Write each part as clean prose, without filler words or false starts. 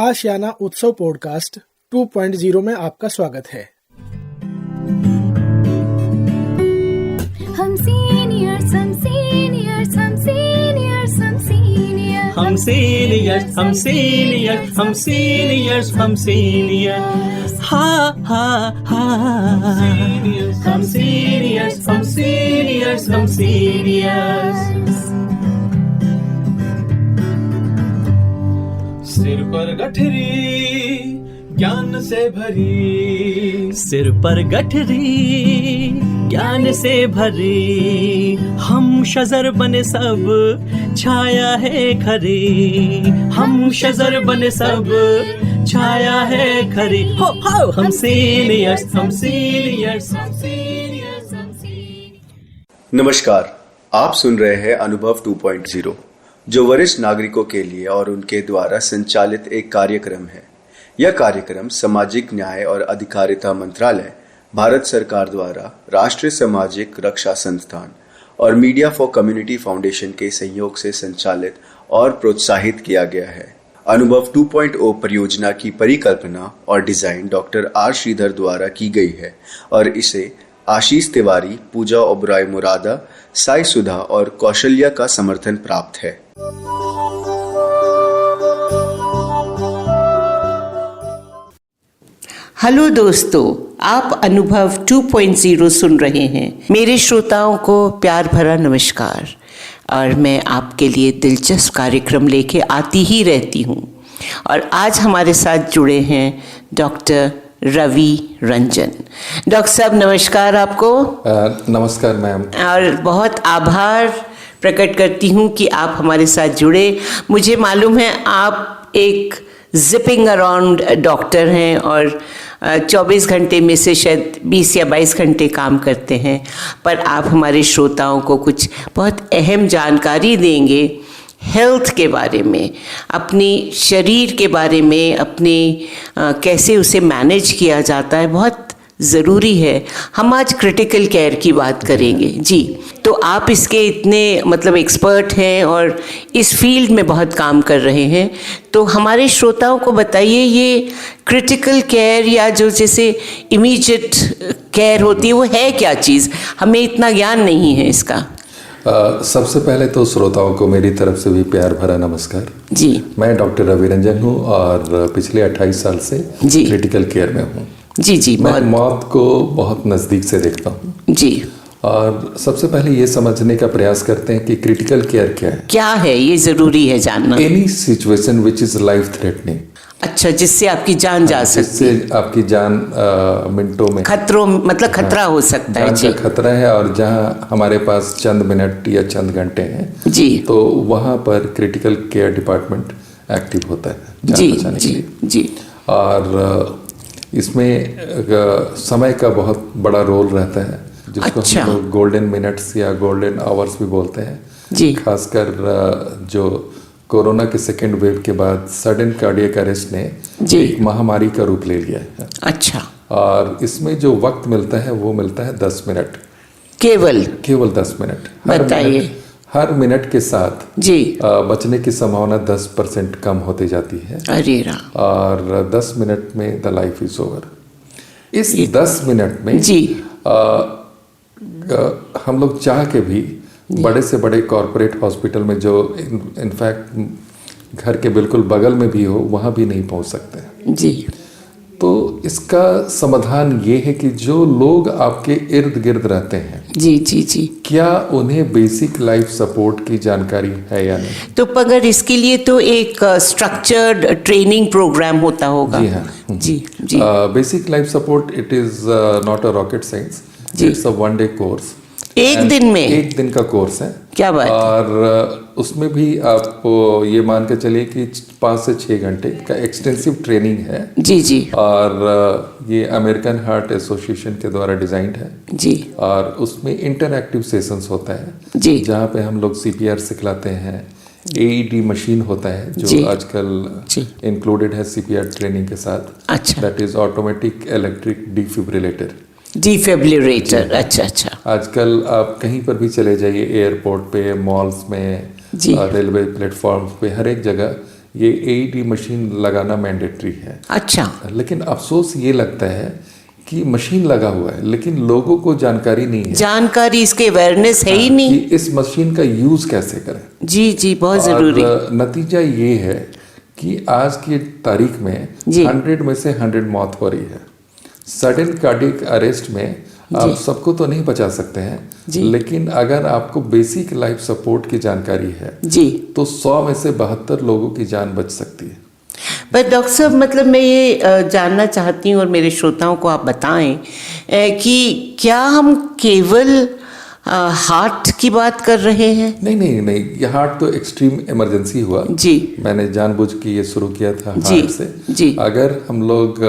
आशियाना उत्सव पॉडकास्ट 2.0 में आपका स्वागत है। हम सीनियर्स हम सीनियर्स हम सीनियर्स हम सीनियर्स हम सीनियर्स हम सीनियर्स हम सीनियर्स हम सीनियर्स हा हा हा हम सीनियर्स हम सीनियर्स हम सीनियर्स। सिर पर गठरी ज्ञान से भरी, सिर पर गठरी ज्ञान से भरी, हम शजर बने सब छाया है खरी, हम शजर बने सब छाया है खरी। हो हम सीनियर्स हम सीनियर्स हम सीनियर्स हम सीनियर्स। नमस्कार, आप सुन रहे हैं अनुभव 2.0, जो वरिष्ठ नागरिकों के लिए और उनके द्वारा संचालित एक कार्यक्रम है। यह कार्यक्रम सामाजिक न्याय और अधिकारिता मंत्रालय, भारत सरकार द्वारा राष्ट्रीय सामाजिक रक्षा संस्थान और मीडिया फॉर कम्युनिटी फाउंडेशन के सहयोग से संचालित और प्रोत्साहित किया गया है। अनुभव 2.0 परियोजना की परिकल्पना और डिजाइन डॉक्टर आर श्रीधर द्वारा की गई है और इसे आशीष तिवारी, पूजा ओबराय मुरादा, साई सुधा और कौशल्या का समर्थन प्राप्त है। हेलो दोस्तों, आप अनुभव 2.0 सुन रहे हैं। मेरे श्रोताओं को प्यार भरा नमस्कार। और मैं आपके लिए दिलचस्प कार्यक्रम लेके आती ही रहती हूँ। और आज हमारे साथ जुड़े हैं डॉक्टर रवि रंजन। डॉक्टर साहब नमस्कार आपको। नमस्कार मैम। और बहुत आभार प्रकट करती हूँ कि आप हमारे साथ जुड़े। मुझे मालूम है आप एक जिपिंग अराउंड डॉक्टर हैं और 24 घंटे में से शायद 20 या 22 घंटे काम करते हैं, पर आप हमारे श्रोताओं को कुछ बहुत अहम जानकारी देंगे हेल्थ के बारे में, अपनी शरीर के बारे में, अपने कैसे उसे मैनेज किया जाता है, बहुत ज़रूरी है। हम आज क्रिटिकल केयर की बात करेंगे जी। तो आप इसके इतने एक्सपर्ट हैं और इस फील्ड में बहुत काम कर रहे हैं, तो हमारे श्रोताओं को बताइए ये क्रिटिकल केयर या जो जैसे इमीडिएट केयर होती है वो है क्या चीज़? हमें इतना ज्ञान नहीं है इसका। सबसे पहले तो श्रोताओं को मेरी तरफ से भी प्यार भरा नमस्कार जी। मैं डॉक्टर रवि रंजन हूँ और पिछले 28 साल से क्रिटिकल केयर में हूँ जी जी। मैं मौत को बहुत नज़दीक से देखता हूँ जी। और सबसे पहले ये समझने का प्रयास करते हैं कि क्रिटिकल केयर क्या है, ये ज़रूरी है जानना। Any situation which is life threatening. अच्छा, जिससे आपकी जान जा सकती है, जिससे आपकी जान मिनटों में खतरा हो सकता है जी। खतरा है और जहाँ हमारे पास चंद मिनट या चंद घंटे हैं जी, तो वहाँ पर क्रिटिकल केयर डिपार्टमेंट एक्टिव होता है जी जी जी। और इसमें समय का बहुत बड़ा रोल रहता है, जिसको हम लोग गोल्डन मिनट्स या गोल्डन आवर्स भी बोलते हैं जी। खासकर जो कोरोना के सेकेंड वेव के बाद सडन कार्डियक अरेस्ट ने एक महामारी का रूप ले लिया है। अच्छा। और इसमें जो वक्त मिलता है वो मिलता है 10 मिनट, केवल 10 मिनट। बताइए। हर मिनट के साथ जी बचने की संभावना 10% कम होती जाती है। अरे और 10 मिनट में द लाइफ इज ओवर। इस 10 मिनट में जी हम लोग चाह के भी बड़े से बड़े कॉरपोरेट हॉस्पिटल में जो इनफैक्ट घर के बिल्कुल बगल में भी हो वहाँ भी नहीं पहुँच सकते जी। तो इसका समाधान ये है कि जो लोग आपके इर्द गिर्द रहते हैं जी जी जी, क्या उन्हें बेसिक लाइफ सपोर्ट की जानकारी है या नहीं? तो मगर इसके लिए तो एक स्ट्रक्चर्ड ट्रेनिंग प्रोग्राम होता होगा। जी हाँ जी जी। Basic life support it is not a rocket science, it's a 1 day course. एक दिन में? एक दिन का कोर्स है। क्या बात। और उसमें भी आप ये मान के चलिए कि 5 से 6 घंटे का एक्सटेंसिव ट्रेनिंग है जी जी। और ये अमेरिकन हार्ट एसोसिएशन के द्वारा डिजाइंड है जी। और उसमें इंटरएक्टिव सेशंस होता है जी, जहाँ पे हम लोग CPR सिखलाते हैं। AED मशीन होता है जो आजकल इंक्लूडेड है CPR ट्रेनिंग के साथ। अच्छा। That is automatic electric defibrillator. अच्छा अच्छा। आजकल आप कहीं पर भी चले जाइए, एयरपोर्ट पे, मॉल्स में, रेलवे प्लेटफॉर्म्स पे, हर एक जगह ये AED मशीन लगाना मैंडेटरी है। अच्छा। लेकिन अफसोस ये लगता है कि मशीन लगा हुआ है लेकिन लोगों को जानकारी नहीं है, जानकारी, इसके अवेयरनेस है ही नहीं कि इस मशीन का यूज कैसे करें। जी जी, बहुत जरूरी। नतीजा ये है कि आज की तारीख में 100 में से 100 मौत हो रही है। सडन कार्डियक अरेस्ट में आप सबको तो नहीं बचा सकते हैं, लेकिन अगर आपको बेसिक लाइफ सपोर्ट की जानकारी है तो 100 में से 72 लोगों की जान बच सकती है। पर डॉक्टर साहब, मतलब मैं ये जानना चाहती हूँ और मेरे श्रोताओं को आप बताएं कि क्या हम केवल हार्ट की बात कर रहे हैं? नहीं, ये हार्ट तो एक्सट्रीम इमरजेंसी हुआ जी। मैंने जानबूझ के ये शुरू किया था हार्ट से जी। अगर हम लोग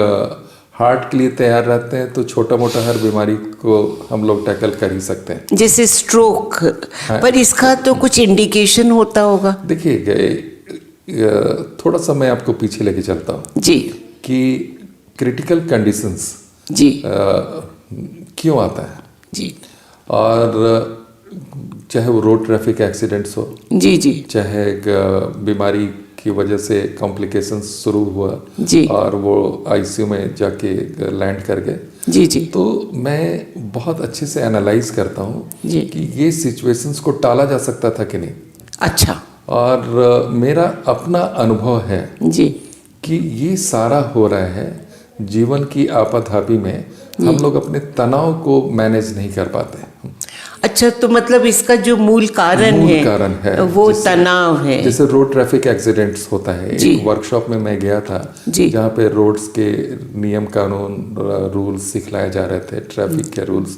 हार्ट के लिए तैयार रहते हैं तो छोटा मोटा हर बीमारी को हम लोग टैकल कर ही सकते हैं, जैसे स्ट्रोक। पर इसका तो कुछ इंडिकेशन होता होगा। देखिए, थोड़ा सा मैं आपको पीछे लेके चलता हूँ जी, कि क्रिटिकल कंडीशंस जी क्यों आता है जी, और चाहे वो रोड ट्रैफिक एक्सीडेंट्स हो जी जी, चाहे बीमारी की वजह से कॉम्प्लिकेशंस शुरू हुआ जी, और वो आईसीयू में जाके लैंड कर गए जी जी, तो मैं बहुत अच्छे से एनालाइज करता हूँ कि ये सिचुएशंस को टाला जा सकता था कि नहीं। अच्छा। और मेरा अपना अनुभव है जी कि ये सारा हो रहा है जीवन की आपाधापी में, हम लोग अपने तनाव को मैनेज नहीं कर पाते। अच्छा, तो मतलब इसका जो मूल कारण है वो तनाव है। जैसे रोड ट्रैफिक एक्सीडेंट्स होता है। एक वर्कशॉप में मैं गया था जहाँ पे रोड्स के नियम कानून रूल्स सिखलाए जा रहे थे, ट्रैफिक के रूल्स।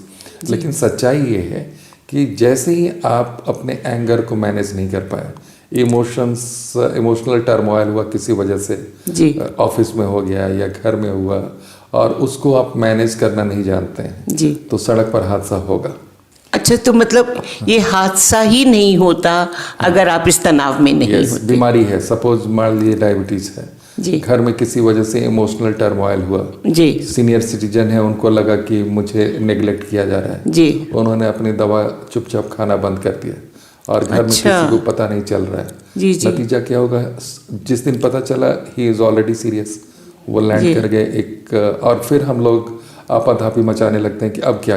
लेकिन सच्चाई ये है कि जैसे ही आप अपने एंगर को मैनेज नहीं कर पाए, इमोशनल टर्मोइल हुआ किसी वजह से, ऑफिस में हो गया या घर में हुआ, और उसको आप मैनेज करना नहीं जानते हैं जी, तो सड़क पर हादसा होगा। अच्छा, तो मतलब ये हादसा ही नहीं होता अगर आप इस तनाव में नहीं होते। बीमारी है, सपोज मान लीजिए डायबिटीज है जी, घर में किसी वजह से इमोशनल टर्मोइल हुआ जी, सीनियर सिटीजन है, उनको लगा कि मुझे नेग्लेक्ट किया जा रहा है जी, उन्होंने अपनी दवा चुपचाप खाना बंद कर दिया और घर में किसी को पता नहीं चल रहा है जी जी। नतीजा क्या होगा, जिस दिन पता चला ही इज ऑलरेडी सीरियस, वो लैंड कर गए एक, और फिर हम लोग आपाधापी मचाने लगते हैं कि अब क्या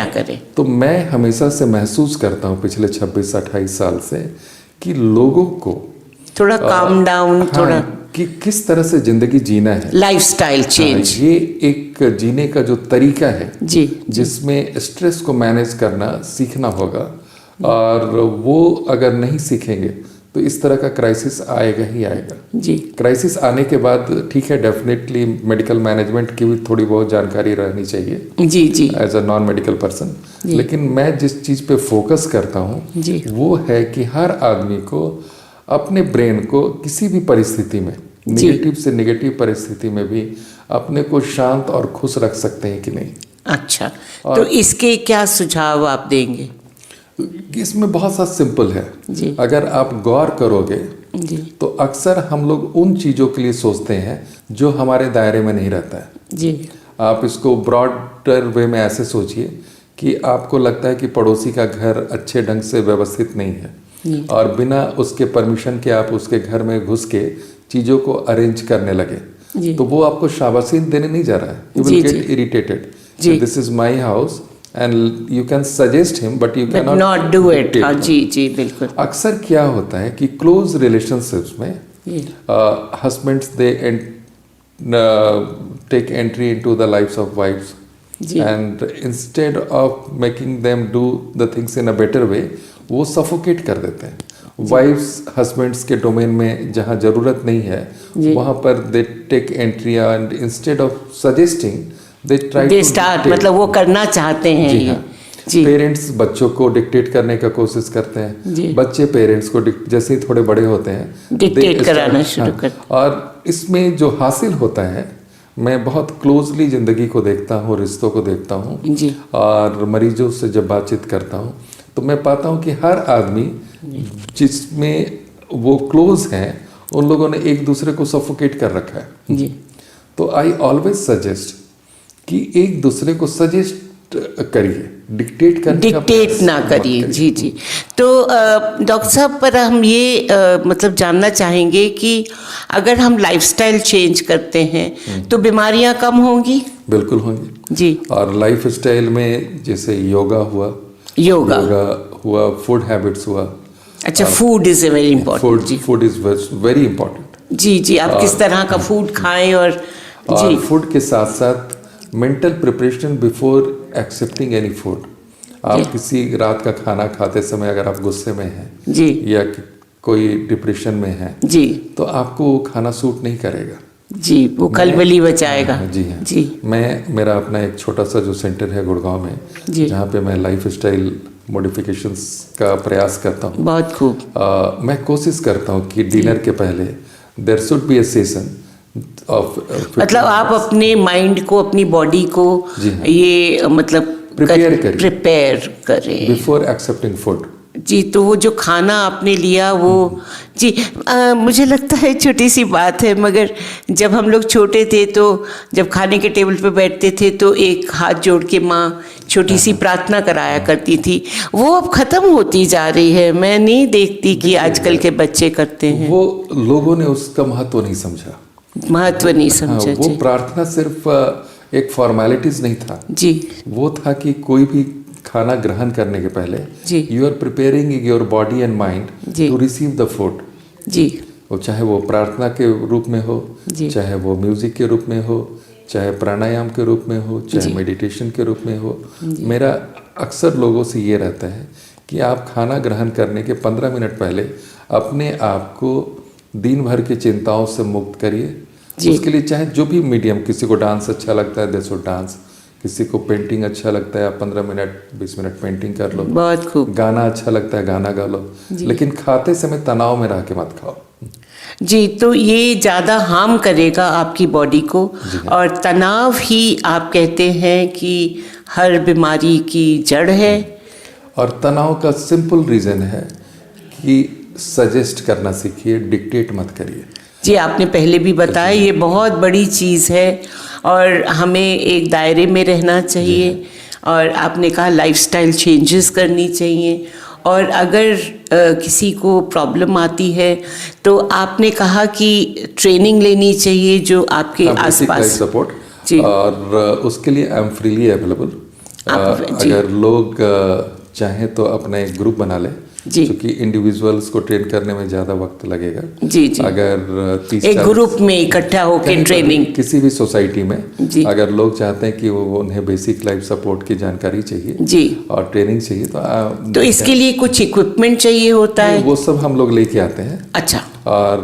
करें। तो मैं हमेशा से महसूस करता हूँ पिछले 26-28 साल से कि लोगों को थोड़ा काम डाउन, थोड़ा कि किस तरह से जिंदगी जीना है, लाइफस्टाइल चेंज, ये एक जीने का जो तरीका है जी, जिसमें स्ट्रेस को मैनेज करना सीखना होगा। और वो अगर नहीं सीखेंगे तो इस तरह का क्राइसिस आएगा ही आएगा जी। क्राइसिस आने के बाद ठीक है, डेफिनेटली मेडिकल मैनेजमेंट की भी थोड़ी बहुत जानकारी रहनी चाहिए जी जी, as a non medical person. लेकिन मैं जिस चीज़ पे फोकस करता हूँ वो है कि हर आदमी को अपने ब्रेन को किसी भी परिस्थिति में, निगेटिव से निगेटिव परिस्थिति में भी अपने को शांत और खुश रख सकते हैं कि नहीं। अच्छा, तो इसके क्या सुझाव आप देंगे? इसमें बहुत सा सिंपल है जी। अगर आप गौर करोगे जी, तो अक्सर हम लोग उन चीज़ों के लिए सोचते हैं जो हमारे दायरे में नहीं रहता है जी। आप इसको ब्रॉडर वे में ऐसे सोचिए कि आपको लगता है कि पड़ोसी का घर अच्छे ढंग से व्यवस्थित नहीं है और बिना उसके परमिशन के आप उसके घर में घुस के चीज़ों को अरेंज करने लगे, तो वो आपको शाबाशी देने नहीं जा रहा है। You will get irritated, this is my house and you can suggest him but you cannot not do it। हाँ जी जी, बिल्कुल। अक्सर क्या होता है कि क्लोज रिलेशनशिप्स में husbands they take entry into the lives of wives and instead of making them do the things in a better way, वो suffocate कर देते हैं। वाइफ्स हस्बैंड्स के डोमेन में जहाँ जरूरत नहीं है वहाँ पर they take entry and instead of suggesting they start, मतलब वो करना चाहते हैं जी, हाँ। जी। पेरेंट्स बच्चों को डिक्टेट करने का कोशिश करते हैं, बच्चे पेरेंट्स को जैसे ही थोड़े बड़े होते हैं डिक्टेट कराना शुरू करते हैं। और इसमें जो हासिल होता है, मैं बहुत क्लोजली जिंदगी को देखता हूँ, रिश्तों को देखता हूँ और मरीजों से जब बातचीत करता हूँ तो मैं पाता हूँ कि हर आदमी जिसमें वो क्लोज हैं उन लोगों ने एक दूसरे को सफोकेट कर रखा है जी। तो आई ऑलवेज सजेस्ट कि एक दूसरे को सजेस्ट करिए, डिक्टेट ना करिए। जी जी। तो डॉक्टर साहब, पर हम ये मतलब जानना चाहेंगे कि अगर हम लाइफस्टाइल चेंज करते हैं तो बीमारियां कम होंगी? बिल्कुल होंगी जी। और लाइफस्टाइल में जैसे योगा हुआ, फूड हैबिट्स हुआ। अच्छा, food is very important. Food is very important. जी जी। आप किस तरह का फूड खाएं और जी, फूड के साथ साथ mental preparation before accepting any food. आप किसी रात का खाना खाते समय अगर आप गुस्से में हैं जी, या कोई डिप्रेशन में है जी, तो आपको वो खाना सूट नहीं करेगा जी, वो खलबली बचाएगा। जी हाँ जी। मेरा अपना एक छोटा सा जो सेंटर है गुड़गांव में, जहाँ पे मैं लाइफ स्टाइल मॉडिफिकेशंस का प्रयास करता हूँ। बहुत खूब। मैं कोशिश करता हूँ कि डिनर के पहले there should be a session of, मतलब आप अपने माइंड को, अपनी बॉडी को ये मतलब प्रिपेयर करें बिफोर एक्सेप्टिंग फूड। जी। तो वो जो खाना आपने लिया वो जी, मुझे लगता है छोटी सी बात है, मगर जब हम लोग छोटे थे तो जब खाने के टेबल पे बैठते थे तो एक हाथ जोड़ के माँ छोटी सी प्रार्थना कराया करती थी। वो अब खत्म होती जा रही है। मैं नहीं देखती कि आजकल के बच्चे करते हैं। वो लोगों ने उसका महत्व नहीं समझा। वो प्रार्थना सिर्फ एक फॉर्मेलिटीज नहीं था जी, वो था कि कोई भी खाना ग्रहण करने के पहले you are preparing your body and mind to receive the food जी। वो चाहे वो प्रार्थना के रूप में हो, चाहे वो म्यूजिक के रूप में हो, चाहे प्राणायाम के रूप में हो, चाहे मेडिटेशन के रूप में हो। मेरा अक्सर लोगों से ये रहता है कि आप खाना ग्रहण करने के 15 मिनट पहले अपने आप को दिन भर की चिंताओं से मुक्त करिए। उसके लिए चाहे जो भी मीडियम, किसी को डांस अच्छा लगता है दे सो डांस, किसी को पेंटिंग अच्छा लगता है आप 15 मिनट 20 मिनट पेंटिंग कर लो। बहुत खूब। गाना अच्छा लगता है गाना गा लो, लेकिन खाते समय तनाव में रह के मत खाओ जी। तो ये ज़्यादा हार्म करेगा आपकी बॉडी को, और तनाव ही आप कहते हैं कि हर बीमारी की जड़ है। और तनाव का सिंपल रीज़न है कि सजेस्ट करना सीखिए, डिक्टेट मत करिए। जी, आपने पहले भी बताया ये बहुत बड़ी चीज़ है और हमें एक दायरे में रहना चाहिए। और आपने कहा लाइफस्टाइल चेंजेस करनी चाहिए। और अगर किसी को प्रॉब्लम आती है तो आपने कहा कि ट्रेनिंग लेनी चाहिए जो आपके आसपास सपोर्ट। और उसके लिए आई एम फ्रीली अवेलेबल। अगर लोग चाहें तो अपना एक ग्रुप बना लें, क्योंकि इंडिविजुअल्स को ट्रेन करने में ज़्यादा वक्त लगेगा। जी जी। अगर एक ग्रुप में इकट्ठा होकर ट्रेनिंग, किसी भी सोसाइटी में अगर लोग चाहते हैं कि वो उन्हें बेसिक लाइफ सपोर्ट की जानकारी चाहिए जी और ट्रेनिंग चाहिए तो इसके लिए कुछ इक्विपमेंट चाहिए होता है। वो सब हम लोग लेके आते हैं। अच्छा। और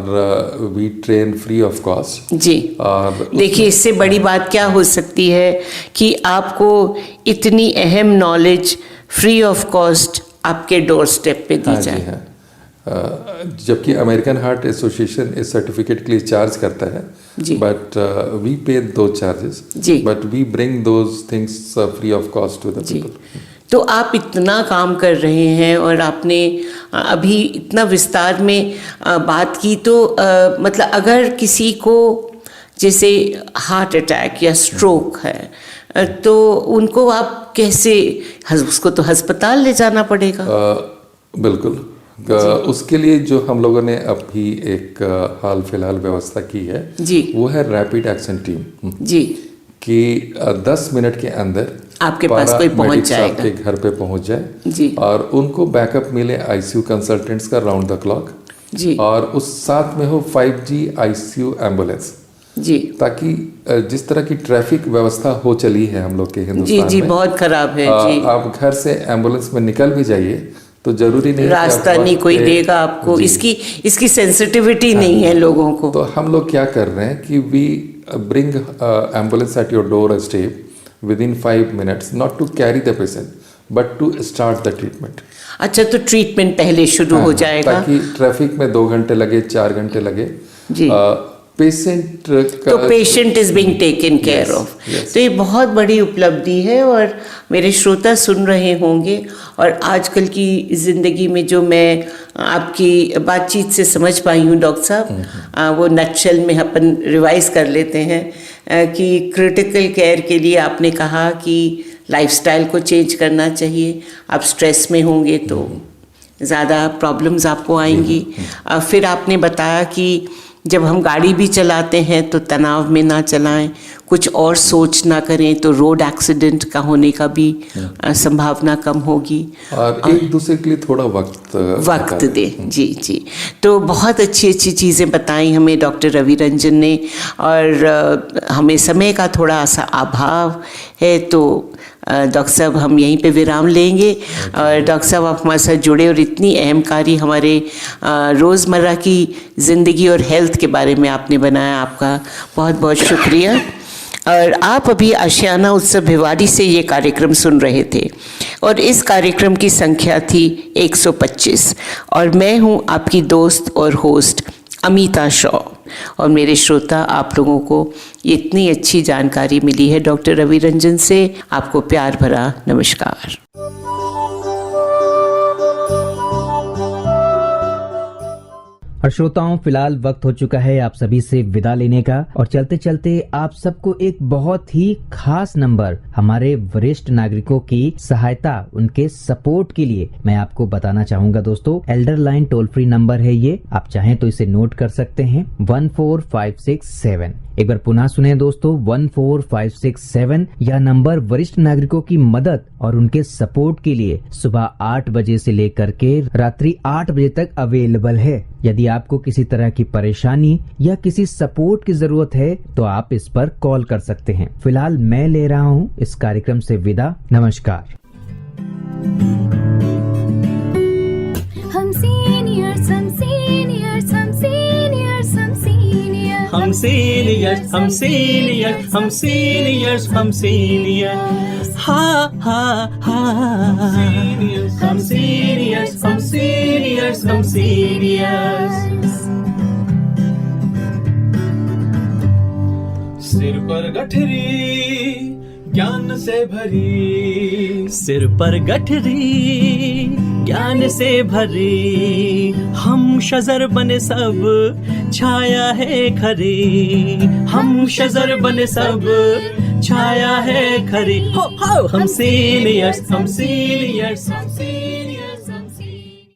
we train free of cost जी। और देखिए, इससे बड़ी बात क्या हो सकती है कि आपको इतनी अहम नॉलेज फ्री ऑफ कॉस्ट आपके डोर स्टेप पे दी जाए। जबकि अमेरिकन हार्ट एसोसिएशन इस सर्टिफिकेट के लिए चार्ज करता है, but we pay do charges, but we bring those things free of cost to the people. तो आप इतना काम कर रहे हैं और आपने अभी इतना विस्तार में बात की, तो मतलब अगर किसी को जैसे हार्ट अटैक या स्ट्रोक है तो उनको आप कैसे, उसको तो अस्पताल ले जाना पड़ेगा। बिल्कुल। उसके लिए जो हम लोगों ने अभी एक हाल फिलहाल व्यवस्था की है जी, वो है रैपिड एक्शन टीम जी, कि 10 मिनट के अंदर आपके पास कोई पहुंच जाएगा, आपके घर पे पहुंच जाए जी, और उनको बैकअप मिले आईसीयू कंसल्टेंट्स का राउंड द क्लॉक जी, और उस साथ में हो 5G आईसीयू एम्बुलेंस जी, ताकि जिस तरह की ट्रैफिक व्यवस्था हो चली है हम लोग के हिंदुस्तान जी, में बहुत खराब है जी। आप घर से एम्बुलेंस में निकल भी जाइए तो जरूरी नहीं रास्ता नहीं कोई देगा आपको, इसकी सेंसिटिविटी नहीं है लोगों को। तो हम लोग क्या कर रहे हैं कि we bring ambulance at your doorstep within 5 minutes, not to carry the patient but to start the treatment। अच्छा, तो ट्रीटमेंट पहले शुरू हो जाएगा ताकि ट्रैफिक में 2 घंटे लगे 4 घंटे लगे जी, पेशेंट तो patient is being taken care of. तो ये बहुत बड़ी उपलब्धि है और मेरे श्रोता सुन रहे होंगे। और आजकल की ज़िंदगी में जो मैं आपकी बातचीत से समझ पाई हूँ डॉक्टर साहब, वो नटशेल में अपन रिवाइज कर लेते हैं कि क्रिटिकल केयर के लिए आपने कहा कि लाइफस्टाइल को चेंज करना चाहिए। आप स्ट्रेस में होंगे तो ज़्यादा प्रॉब्लम्स आपको आएंगी। फिर आपने बताया कि जब हम गाड़ी भी चलाते हैं तो तनाव में ना चलाएं, कुछ और सोच ना करें तो रोड एक्सीडेंट का होने का भी संभावना कम होगी। और एक दूसरे के लिए थोड़ा वक्त दें। जी जी, तो बहुत अच्छी अच्छी चीज़ें बताई हमें डॉक्टर रवि रंजन ने, और हमें समय का थोड़ा सा अभाव है, तो डॉक्टर साहब हम यहीं पे विराम लेंगे। और डॉक्टर साहब आप हमारे साथ जुड़े और इतनी अहम कार्य हमारे रोज़मर्रा की ज़िंदगी और हेल्थ के बारे में आपने बनाया, आपका बहुत बहुत शुक्रिया। और आप अभी आशियाना उत्सव भिवाड़ी से ये कार्यक्रम सुन रहे थे, और इस कार्यक्रम की संख्या थी 125, और मैं हूँ आपकी दोस्त और होस्ट अमिता शॉ। और मेरे श्रोता, आप लोगों को इतनी अच्छी जानकारी मिली है डॉक्टर रवि रंजन से, आपको प्यार भरा नमस्कार। और श्रोताओं, फिलहाल वक्त हो चुका है आप सभी से विदा लेने का, और चलते चलते आप सबको एक बहुत ही खास नंबर हमारे वरिष्ठ नागरिकों की सहायता, उनके सपोर्ट के लिए मैं आपको बताना चाहूंगा दोस्तों। Elder line toll free number है ये, आप चाहें तो इसे नोट कर सकते हैं, 14567। एक बार पुनः सुने दोस्तों, 14567। यह नंबर वरिष्ठ नागरिकों की मदद और उनके सपोर्ट के लिए सुबह 8 बजे से लेकर के रात्रि 8 बजे तक अवेलेबल है। यदि आपको किसी तरह की परेशानी या किसी सपोर्ट की जरूरत है तो आप इस पर कॉल कर सकते हैं। फिलहाल मैं ले रहा हूं इस कार्यक्रम से विदा। नमस्कार। हम सीनियर्स, हम सीनियर्स, हम सीनियर्स, हम सीनियर्स, हम सीनियर्स, हम सीनियर्स, हम सीनियर्स, हम सीनियर्स, हा हा हा, हम सीनियर्स, हम सीनियर्स, हम सीनियर्स। सिर पर गठरी ज्ञान से भरी, सिर पर गठरी ज्ञान से भरी, हम शजर बने सब छाया है खरी, हम शजर बने सब छाया है खरी, हो हम सीनियर्स, हम सीनियर्स, हम सीनियर्स।